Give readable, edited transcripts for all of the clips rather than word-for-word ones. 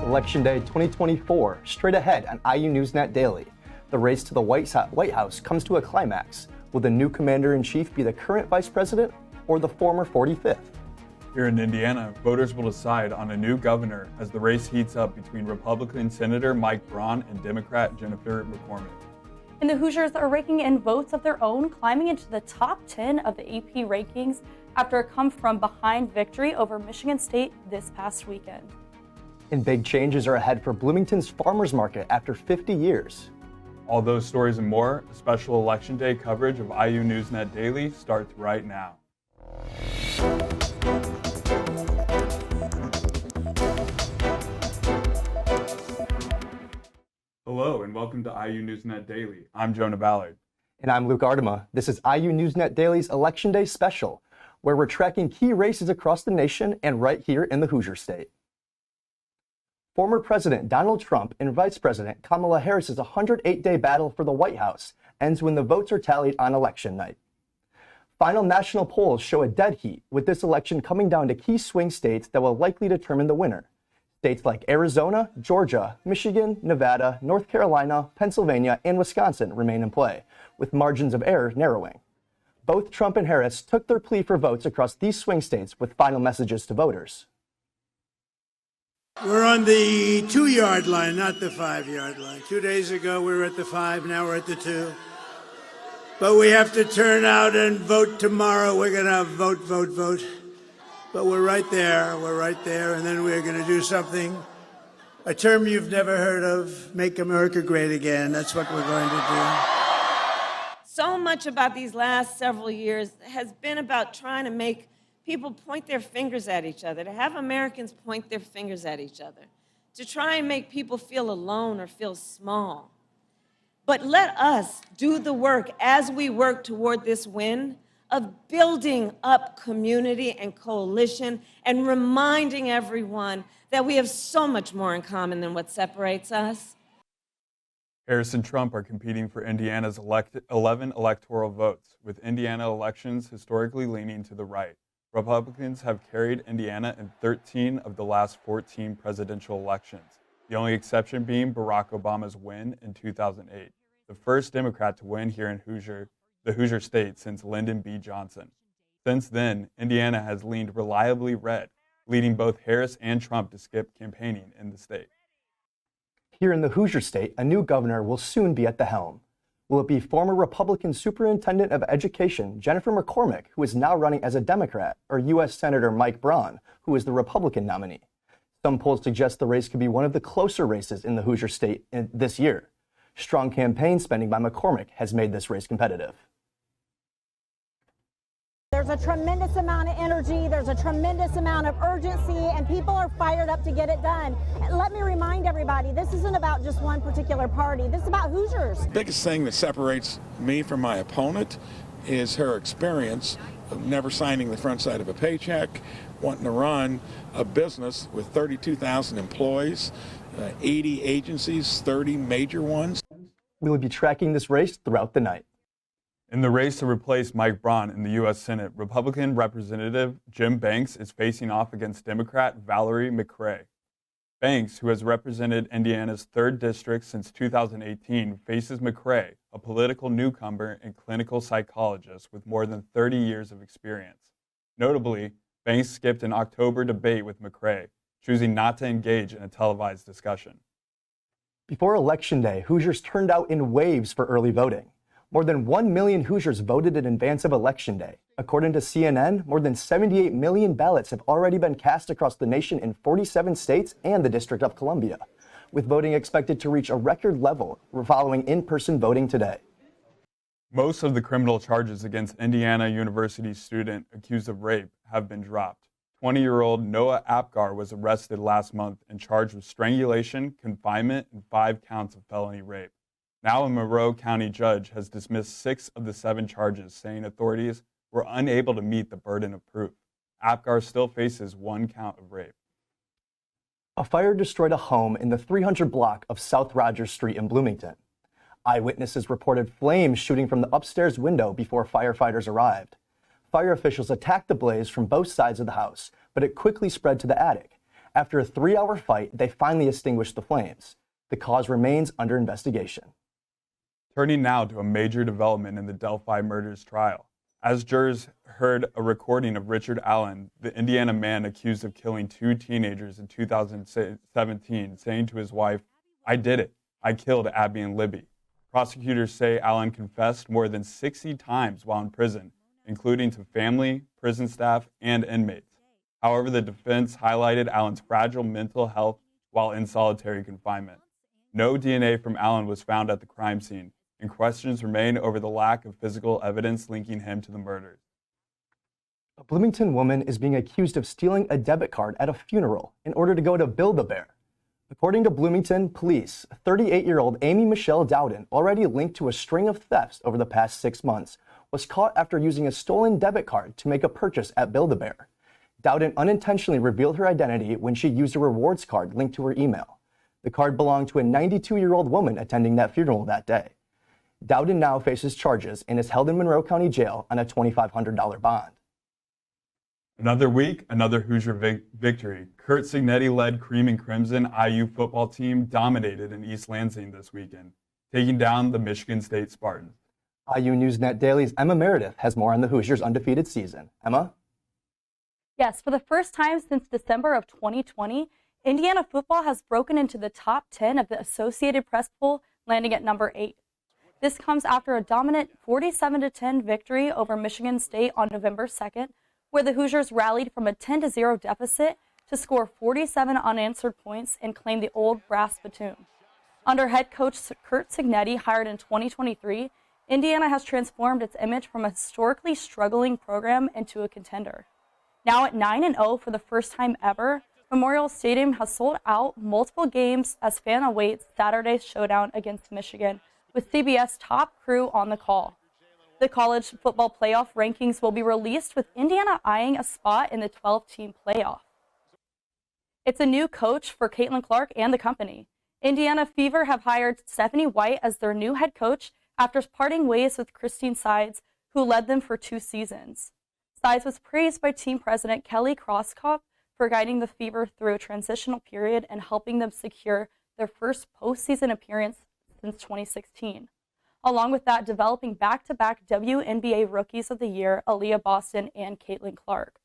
Election Day 2024, straight ahead on IU NewsNet Daily. The race to the White House comes to a climax. Will the new commander-in-chief be the current vice president or the former 45th? Here in Indiana, voters will decide on a new governor as the race heats up between Republican Senator Mike Braun and Democrat Jennifer McCormick. And the Hoosiers are raking in votes of their own, climbing into the top 10 of the AP rankings after a come-from-behind victory over Michigan State this past weekend. And big changes are ahead for Bloomington's farmers market after 50 years. All those stories and more, a special Election Day coverage of IU NewsNet Daily starts right now. Hello and welcome to IU NewsNet Daily. I'm Jonah Ballard. And I'm Luke Ardema. This is IU NewsNet Daily's Election Day special, where we're tracking key races across the nation and right here in the Hoosier State. Former President Donald Trump and Vice President Kamala Harris's 108-day battle for the White House ends when the votes are tallied on election night. Final national polls show a dead heat, with this election coming down to key swing states that will likely determine the winner. States like Arizona, Georgia, Michigan, Nevada, North Carolina, Pennsylvania, and Wisconsin remain in play, with margins of error narrowing. Both Trump and Harris took their plea for votes across these swing states with final messages to voters. We're on the 2-yard line, not the 5-yard line. 2 days ago, we were at the 5, now we're at the 2. But we have to turn out and vote tomorrow. We're going to vote. But we're right there, and then we're going to do something, a term you've never heard of, make America great again. That's what we're going to do. So much about these last several years has been about trying to make people point their fingers at each other, to have Americans point their fingers at each other, to try and make people feel alone or feel small. But let us do the work as we work toward this win of building up community and coalition and reminding everyone that we have so much more in common than what separates us. Harris and Trump are competing for Indiana's 11 electoral votes, with Indiana elections historically leaning to the right. Republicans have carried Indiana in 13 of the last 14 presidential elections, the only exception being Barack Obama's win in 2008, the first Democrat to win here in the Hoosier State since Lyndon B. Johnson. Since then, Indiana has leaned reliably red, leading both Harris and Trump to skip campaigning in the state. Here in the Hoosier State, a new governor will soon be at the helm. Will it be former Republican Superintendent of Education Jennifer McCormick, who is now running as a Democrat, or U.S. Senator Mike Braun, who is the Republican nominee? Some polls suggest the race could be one of the closer races in the Hoosier State this year. Strong campaign spending by McCormick has made this race competitive. There's a tremendous amount of energy, there's a tremendous amount of urgency, and people are fired up to get it done. And let me remind everybody, this isn't about just one particular party. This is about Hoosiers. The biggest thing that separates me from my opponent is her experience of never signing the front side of a paycheck, wanting to run a business with 32,000 employees, 80 agencies, 30 major ones. We will be tracking this race throughout the night. In the race to replace Mike Braun in the U.S. Senate, Republican Representative Jim Banks is facing off against Democrat Valerie McCray. Banks, who has represented Indiana's 3rd district since 2018, faces McCray, a political newcomer and clinical psychologist with more than 30 years of experience. Notably, Banks skipped an October debate with McCray, choosing not to engage in a televised discussion. Before Election Day, Hoosiers turned out in waves for early voting. More than 1 million Hoosiers voted in advance of Election Day. According to CNN, more than 78 million ballots have already been cast across the nation in 47 states and the District of Columbia, with voting expected to reach a record level following in-person voting today. Most of the criminal charges against Indiana University student accused of rape have been dropped. 20-year-old Noah Apgar was arrested last month and charged with strangulation, confinement, and 5 counts of felony rape. Now a Monroe County judge has dismissed 6 of the 7 charges, saying authorities were unable to meet the burden of proof. Apgar still faces 1 count of rape. A fire destroyed a home in the 300 block of South Rogers Street in Bloomington. Eyewitnesses reported flames shooting from the upstairs window before firefighters arrived. Fire officials attacked the blaze from both sides of the house, but it quickly spread to the attic. After a 3-hour fight, they finally extinguished the flames. The cause remains under investigation. Turning now to a major development in the Delphi murders trial. As jurors heard a recording of Richard Allen, the Indiana man accused of killing 2 teenagers in 2017, saying to his wife, "I did it. I killed Abby and Libby." Prosecutors say Allen confessed more than 60 times while in prison, including to family, prison staff, and inmates. However, the defense highlighted Allen's fragile mental health while in solitary confinement. No DNA from Allen was found at the crime scene, and questions remain over the lack of physical evidence linking him to the murders. A Bloomington woman is being accused of stealing a debit card at a funeral in order to go to Build-A-Bear. According to Bloomington police, 38-year-old Amy Michelle Dowden, already linked to a string of thefts over the past 6 months, was caught after using a stolen debit card to make a purchase at Build-A-Bear. Dowden unintentionally revealed her identity when she used a rewards card linked to her email. The card belonged to a 92-year-old woman attending that funeral that day. Dowden now faces charges and is held in Monroe County Jail on a $2,500 bond. Another week, another Hoosier victory. Kurt Signetti-led Cream and Crimson IU football team dominated in East Lansing this weekend, taking down the Michigan State Spartans. IU NewsNet Daily's Emma Meredith has more on the Hoosiers' undefeated season. Emma? Yes, for the first time since December of 2020, Indiana football has broken into the top 10 of the Associated Press poll, landing at number 8. This comes after a dominant 47-10 victory over Michigan State on November 2nd, where the Hoosiers rallied from a 10-0 deficit to score 47 unanswered points and claim the old brass spittoon. Under head coach Kurt Signetti, hired in 2023, Indiana has transformed its image from a historically struggling program into a contender. Now at 9-0 for the first time ever, Memorial Stadium has sold out multiple games as fan awaits Saturday's showdown against Michigan, with CBS top crew on the call. The college football playoff rankings will be released, with Indiana eyeing a spot in the 12-team playoff. It's a new coach for Caitlin Clark and the company. Indiana Fever have hired Stephanie White as their new head coach after parting ways with Christine Sides, who led them for 2 seasons. Sides was praised by team president Kelly Crosskopf for guiding the Fever through a transitional period and helping them secure their first postseason appearance since 2016. Along with that, developing back-to-back WNBA Rookies of the Year, Aaliyah Boston and Caitlin Clark.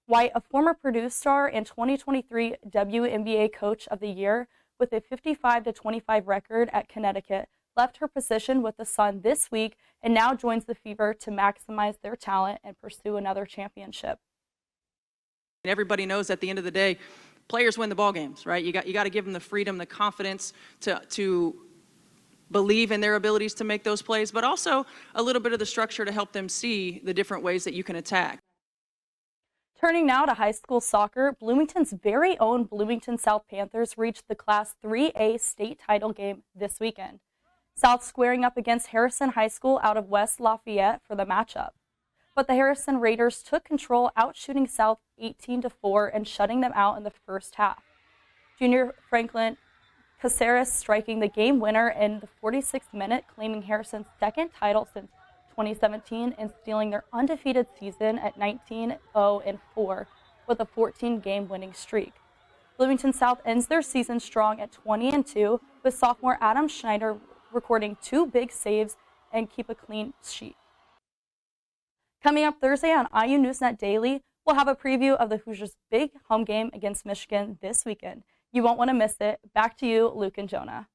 White, a former Purdue star and 2023 WNBA Coach of the Year with a 55-25 record at Connecticut, left her position with the Sun this week and now joins the Fever to maximize their talent and pursue another championship. Everybody knows at the end of the day, players win the ball games, right? You got to give them the freedom, the confidence to believe in their abilities to make those plays, but also a little bit of the structure to help them see the different ways that you can attack. Turning now to high school soccer, Bloomington's very own Bloomington South Panthers reached the Class 3A state title game this weekend. South squaring up against Harrison High School out of West Lafayette for the matchup. But the Harrison Raiders took control, outshooting South 18-4 and shutting them out in the first half. Junior Franklin Caceres striking the game winner in the 46th minute, claiming Harrison's second title since 2017 and stealing their undefeated season at 19-0-4 with a 14-game winning streak. Bloomington South ends their season strong at 20-2, with sophomore Adam Schneider recording 2 big saves and keep a clean sheet. Coming up Thursday on IU NewsNet Daily, we'll have a preview of the Hoosiers' big home game against Michigan this weekend. You won't want to miss it. Back to you, Luke and Jonah.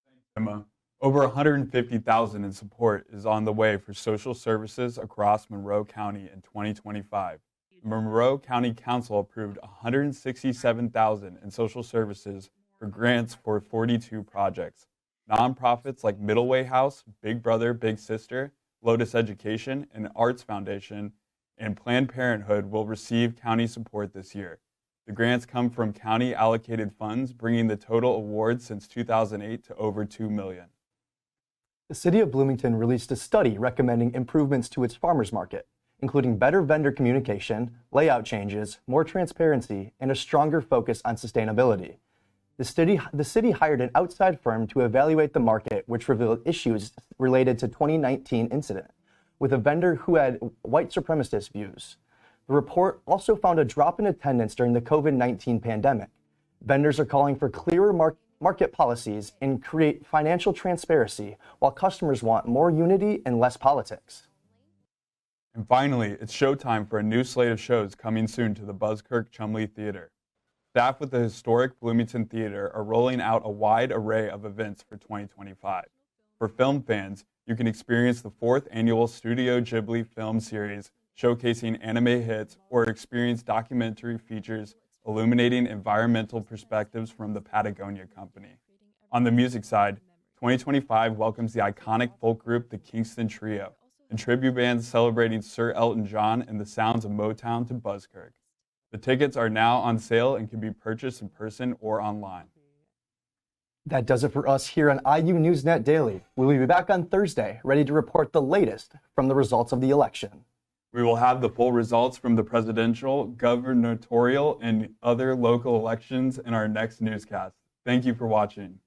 Thanks, Emma. Over 150,000 in support is on the way for social services across Monroe County in 2025. The Monroe County Council approved $167,000 in social services for grants for 42 projects. Nonprofits like Middle Way House, Big Brother, Big Sister, Lotus Education, and Arts Foundation, and Planned Parenthood will receive county support this year. The grants come from county allocated funds, bringing the total awards since 2008 to over $2 million. The City of Bloomington released a study recommending improvements to its farmers market, including better vendor communication, layout changes, more transparency, and a stronger focus on sustainability. The city hired an outside firm to evaluate the market, which revealed issues related to 2019 incident with a vendor who had white supremacist views. The report also found a drop in attendance during the COVID-19 pandemic. Vendors are calling for clearer market policies and create financial transparency, while customers want more unity and less politics. And finally, it's showtime for a new slate of shows coming soon to the Buskirk Chumley Theater. Staff with the historic Bloomington Theater are rolling out a wide array of events for 2025. For film fans, you can experience the 4th annual Studio Ghibli film series showcasing anime hits or experience documentary features illuminating environmental perspectives from the Patagonia Company. On the music side, 2025 welcomes the iconic folk group the Kingston Trio and tribute bands celebrating Sir Elton John and the sounds of Motown to Buskirk. The tickets are now on sale and can be purchased in person or online. That does it for us here on IU NewsNet Daily. We'll be back on Thursday, ready to report the latest from the results of the election. We will have the full results from the presidential, gubernatorial, and other local elections in our next newscast. Thank you for watching.